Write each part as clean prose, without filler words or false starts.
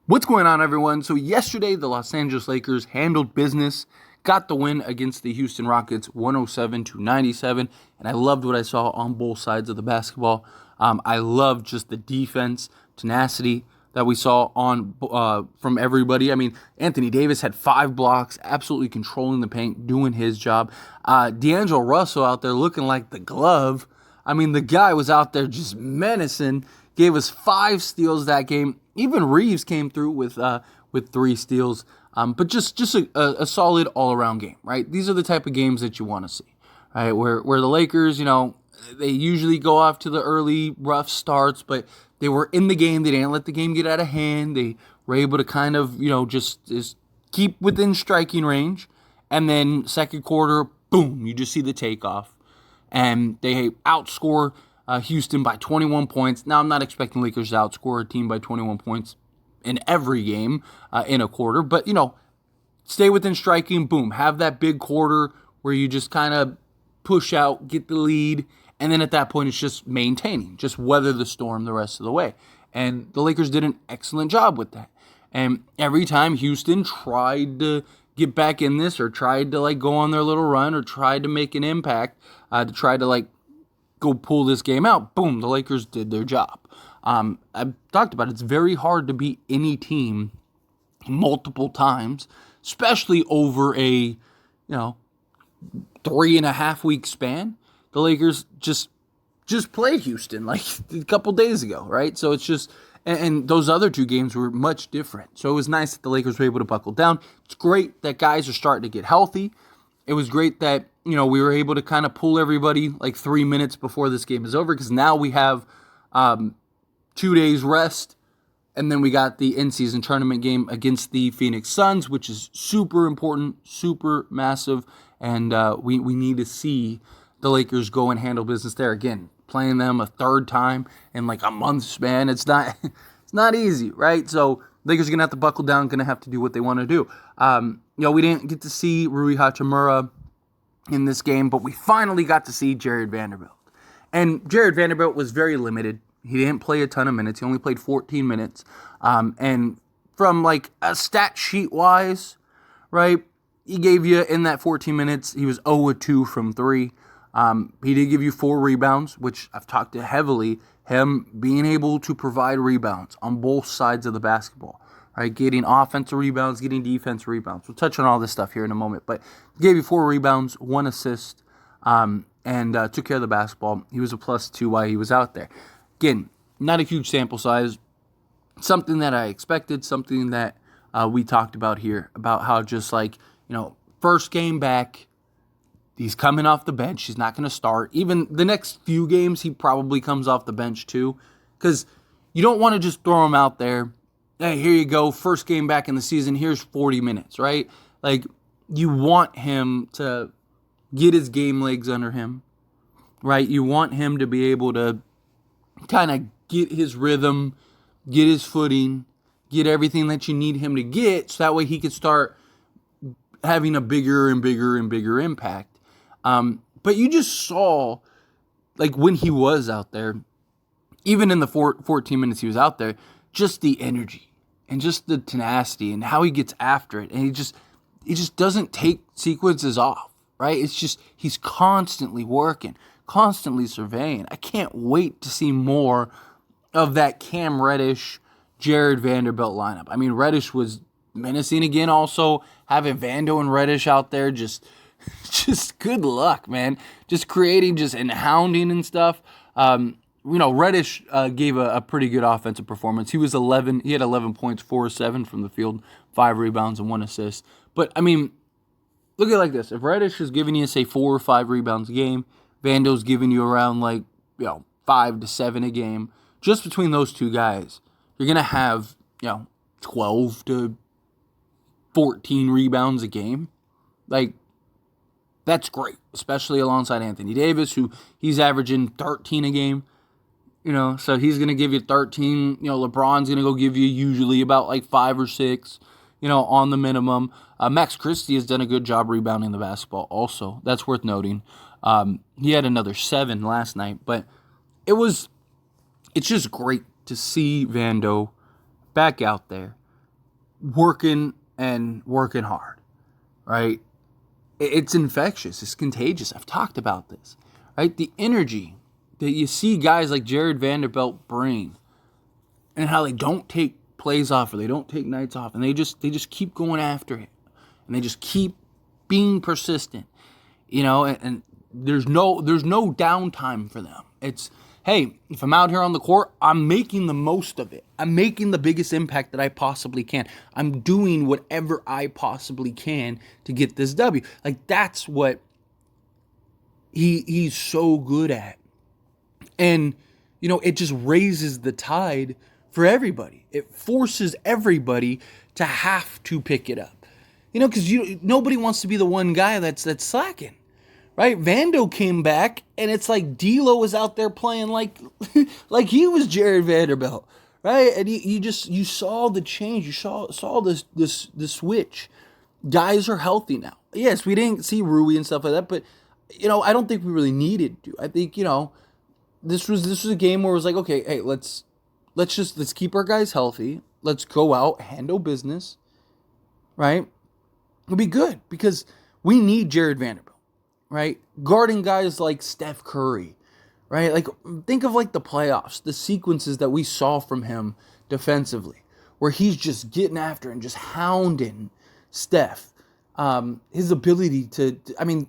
What's going on, everyone? So yesterday, the Los Angeles Lakers handled business, got the win against the Houston Rockets 107-97, and I loved what I saw on both sides of the basketball. I loved just the defense, tenacity that we saw on from everybody. I mean, Anthony Davis had 5 blocks, absolutely controlling the paint, doing his job. D'Angelo Russell out there looking like the glove. I mean, the guy was out there just menacing, gave us 5 steals that game. Even Reeves came through with 3 steals, but just a solid all-around game, right? These are the type of games that you want to see, right? Where the Lakers, they usually go off to the early rough starts, but they were in the game. They didn't let the game get out of hand. They were able to kind of, just keep within striking range. And then second quarter, boom, you just see the takeoff. And they outscore Houston by 21 points. Now, I'm not expecting Lakers to outscore a team by 21 points in every game in a quarter. But, stay within striking, boom, have that big quarter where you just kind of push out, get the lead. And then at that point, it's just maintaining, just weather the storm the rest of the way. And the Lakers did an excellent job with that. And every time Houston tried to get back in this or tried to go on their little run or tried to make an impact to try to go pull this game out, boom, the Lakers did their job. I've talked about it. It's very hard to beat any team multiple times, especially over a 3.5 week span. The Lakers just played Houston a couple days ago, right? So it's just, and those other 2 games were much different. So it was nice that the Lakers were able to buckle down. It's great that guys are starting to get healthy. It was great that, we were able to kind of pull everybody 3 minutes before this game is over, because now we have 2 days rest, and then we got the in-season tournament game against the Phoenix Suns, which is super important, super massive, and we need to see the Lakers go and handle business there. Again, playing them a third time in a month span, it's not easy, right? So Lakers are going to have to buckle down, going to have to do what they want to do. We didn't get to see Rui Hachimura in this game, but we finally got to see Jarred Vanderbilt. And Jarred Vanderbilt was very limited. He didn't play a ton of minutes. He only played 14 minutes. And from a stat sheet wise, right, he gave you in that 14 minutes, he was 0-2 from 3. He did give you 4 rebounds, which I've talked to heavily, him being able to provide rebounds on both sides of the basketball, right? Getting offensive rebounds, getting defensive rebounds. We'll touch on all this stuff here in a moment, but he gave you 4 rebounds, 1 assist, and took care of the basketball. He was a +2 while he was out there. Again, not a huge sample size, something that I expected, something that we talked about here, about how just first game back, he's coming off the bench. He's not going to start. Even the next few games, he probably comes off the bench too. Because you don't want to just throw him out there. Hey, here you go. First game back in the season. Here's 40 minutes, right? You want him to get his game legs under him, right? You want him to be able to kind of get his rhythm, get his footing, get everything that you need him to get, so that way he can start having a bigger and bigger and bigger impact. But you just saw, when he was out there, even in the 14 minutes he was out there, just the energy and just the tenacity and how he gets after it. And he just doesn't take sequences off, right? It's just, he's constantly working, constantly surveying. I can't wait to see more of that Cam Reddish, Jarred Vanderbilt lineup. I mean, Reddish was menacing again, also having Vando and Reddish out there, just good luck, man. Just creating, and hounding and stuff. Reddish gave a pretty good offensive performance. He had 11 points, 4-7 from the field, 5 rebounds and 1 assist. But I mean, look at it like this: if Reddish is giving you, say, 4 or 5 rebounds a game, Vando's giving you around 5 to 7 a game. Just between those 2 guys, you're gonna have 12 to 14 rebounds a game. That's great, especially alongside Anthony Davis, who he's averaging 13 a game. So he's going to give you 13. LeBron's going to go give you usually about 5 or 6, on the minimum. Max Christie has done a good job rebounding the basketball also. That's worth noting. He had another 7 last night, but it's just great to see Vando back out there, working and working hard, right? It's infectious. It's contagious. I've talked about this, right? The energy that you see guys like Jarred Vanderbilt bring, and how they don't take plays off or they don't take nights off, and they just keep going after it, and they just keep being persistent, and there's no downtime for them. It's, hey, if I'm out here on the court, I'm making the most of it. I'm making the biggest impact that I possibly can. I'm doing whatever I possibly can to get this W. Like, that's what he's so good at. And, it just raises the tide for everybody. It forces everybody to have to pick it up. Because nobody wants to be the one guy that's slacking. Right? Vando came back, and it's like D'Lo was out there playing like like he was Jarred Vanderbilt, right? And you saw the change. You saw this switch. Guys are healthy now. Yes, we didn't see Rui and stuff like that, but I don't think we really needed to. I think this was a game where it was like, okay, hey, let's keep our guys healthy. Let's go out, handle business, right? It'll be good because we need Jarred Vanderbilt. Right? Guarding guys like Steph Curry, right? Like, think of like the playoffs, the sequences that we saw from him defensively, where he's just getting after and just hounding Steph. His ability to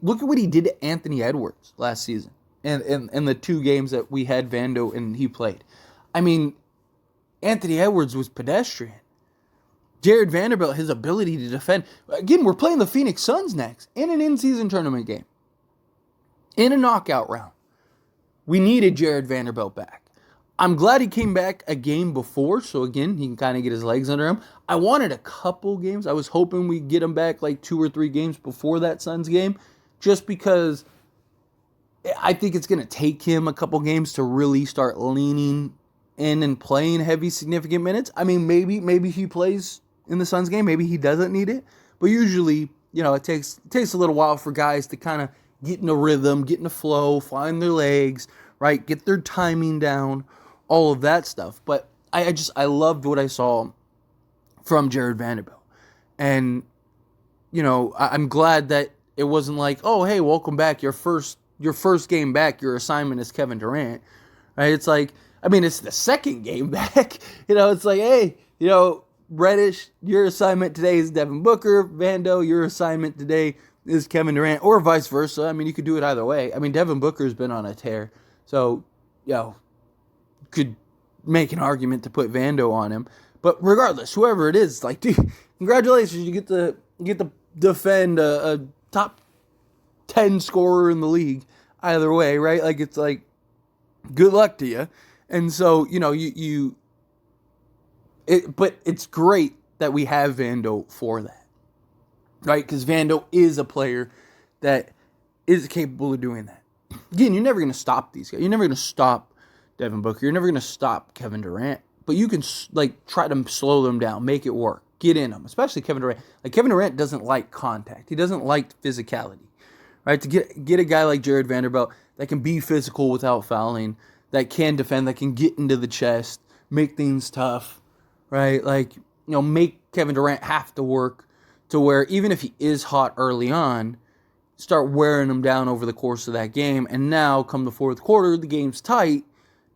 look at what he did to Anthony Edwards last season and the 2 games that we had Vando and he played. Anthony Edwards was pedestrian. Jarred Vanderbilt, his ability to defend. Again, we're playing the Phoenix Suns next in an in-season tournament game. In a knockout round. We needed Jarred Vanderbilt back. I'm glad he came back a game before, so again, he can kind of get his legs under him. I wanted a couple games. I was hoping we'd get him back like 2 or 3 games before that Suns game, just because I think it's going to take him a couple games to really start leaning in and playing heavy, significant minutes. Maybe he plays in the Suns game. Maybe he doesn't need it. But usually, it takes a little while for guys to kind of get in a rhythm, get in a flow, find their legs, right? Get their timing down, all of that stuff. But I loved what I saw from Jarred Vanderbilt. And, I'm glad that it wasn't like, oh, hey, welcome back. Your first game back, your assignment is Kevin Durant, right? It's like, it's the second game back. It's like, hey, Reddish, your assignment today is Devin Booker. Vando, your assignment today is Kevin Durant, or vice versa. You could do it either way. Devin Booker's been on a tear, so, could make an argument to put Vando on him. But regardless, whoever it is, like, dude, congratulations, you get to defend a top 10 scorer in the league either way, right? Like, it's like, good luck to you. And so, but it's great that we have Vando for that. Right? Because Vando is a player that is capable of doing that. Again, you're never going to stop these guys. You're never going to stop Devin Booker. You're never going to stop Kevin Durant. But you can, try to slow them down, make it work, get in them, especially Kevin Durant. Like, Kevin Durant doesn't like contact. He doesn't like physicality. Right? To get a guy like Jarred Vanderbilt that can be physical without fouling, that can defend, that can get into the chest, make things tough, right? Like, make Kevin Durant have to work to where even if he is hot early on, start wearing him down over the course of that game. And now, come the fourth quarter, the game's tight.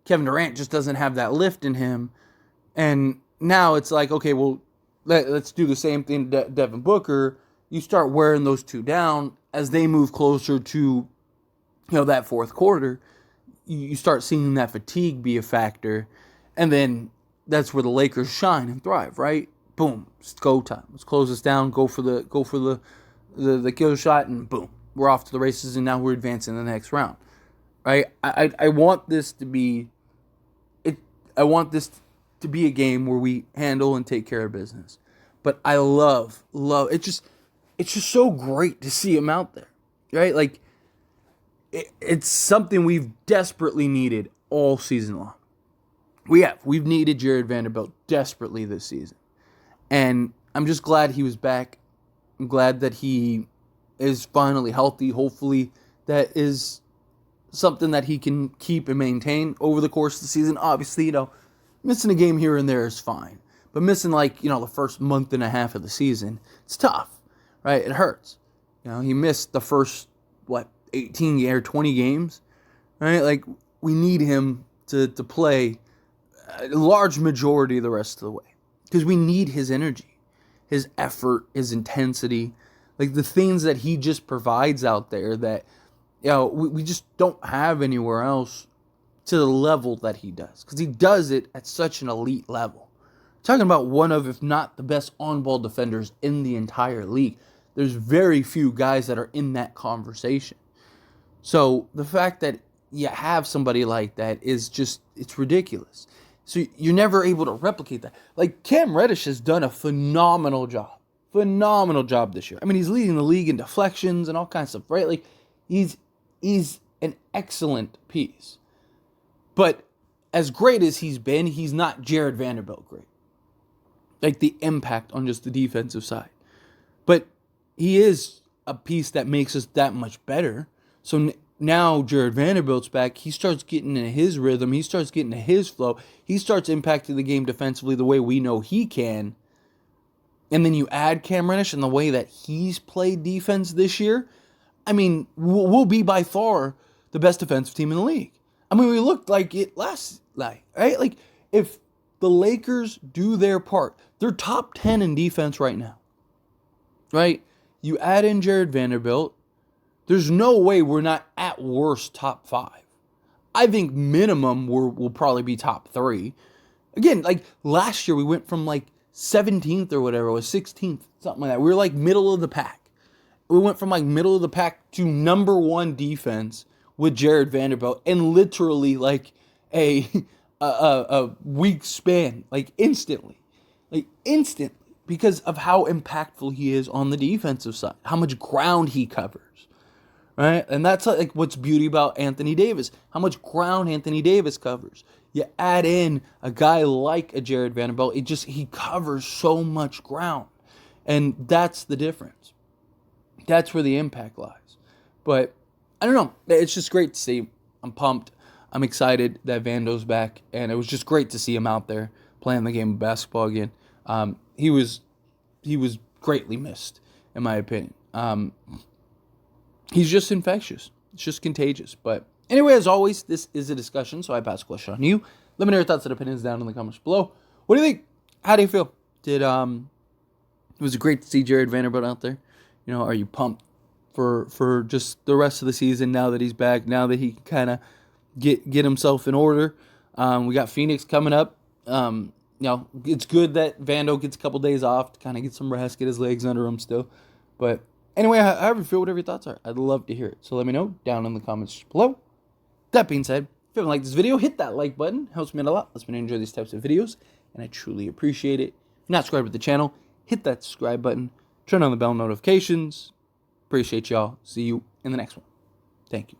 Kevin Durant just doesn't have that lift in him. And now it's like, okay, well, let's do the same thing to Devin Booker. You start wearing those two down as they move closer to, that fourth quarter. You start seeing that fatigue be a factor. And then that's where the Lakers shine and thrive, right? Boom, it's go time. Let's close this down. Go for the kill shot, and boom, we're off to the races. And now we're advancing in the next round, right? I want this to be it. I want this to be a game where we handle and take care of business. But I love it. It's just so great to see him out there, right? Like, it's something we've desperately needed all season long. We've needed Jarred Vanderbilt desperately this season. And I'm just glad he was back. I'm glad that he is finally healthy. Hopefully that is something that he can keep and maintain over the course of the season. Obviously, missing a game here and there is fine. But missing the first month and a half of the season, it's tough, right? It hurts. He missed the first 18 or 20 games, right? Like, we need him to play a large majority of the rest of the way because we need his energy, his effort, his intensity, like the things that he just provides out there that we just don't have anywhere else to the level that he does, because he does it at such an elite level. Talking about one of, if not the best on-ball defenders in the entire league. There's very few guys that are in that conversation. So the fact that you have somebody like that is just, it's ridiculous. So you're never able to replicate that. Like, Cam Reddish has done a phenomenal job this year. I mean, he's leading the league in deflections and all kinds of stuff, right? Like, he's an excellent piece. But as great as he's been, he's not Jarred Vanderbilt great. Like, the impact on just the defensive side. But he is a piece that makes us that much better. So now Jarred Vanderbilt's back. He starts getting in his rhythm. He starts getting in his flow. He starts impacting the game defensively the way we know he can. And then you add Cam Reddish and the way that he's played defense this year. I mean, we'll be by far the best defensive team in the league. I mean, we looked like it last night, right? Like, if the Lakers do their part, they're top 10 in defense right now, right? You add in Jarred Vanderbilt, there's no way we're not at worst top 5. I think minimum we'll probably be top 3. Again, like last year we went from 17th or whatever, it was 16th, something like that. We were middle of the pack. We went from middle of the pack to number 1 defense with Jarred Vanderbilt, and literally a week span, instantly, because of how impactful he is on the defensive side, how much ground he covers, right? And that's what's beauty about Anthony Davis, how much ground Anthony Davis covers. You add in a guy like a Jarred Vanderbilt, he covers so much ground, and that's the difference. That's where the impact lies. But I don't know. It's just great to see. I'm pumped. I'm excited that Vando's back, and it was just great to see him out there playing the game of basketball again. He was greatly missed, in my opinion. He's just infectious. It's just contagious. But anyway, as always, this is a discussion, so I pass the question on you. Let me know your thoughts and opinions down in the comments below. What do you think? How do you feel? Was it great to see Jarred Vanderbilt out there? Are you pumped for just the rest of the season now that he's back, now that he can kind of get himself in order? We got Phoenix coming up. It's good that Vando gets a couple days off to kind of get some rest, get his legs under him still. But anyway, however you feel, whatever your thoughts are, I'd love to hear it. So let me know down in the comments below. That being said, if you haven't liked this video, hit that like button. Helps me out a lot. Lets me enjoy these types of videos, and I truly appreciate it. If you're not subscribed to the channel, hit that subscribe button. Turn on the bell notifications. Appreciate y'all. See you in the next one. Thank you.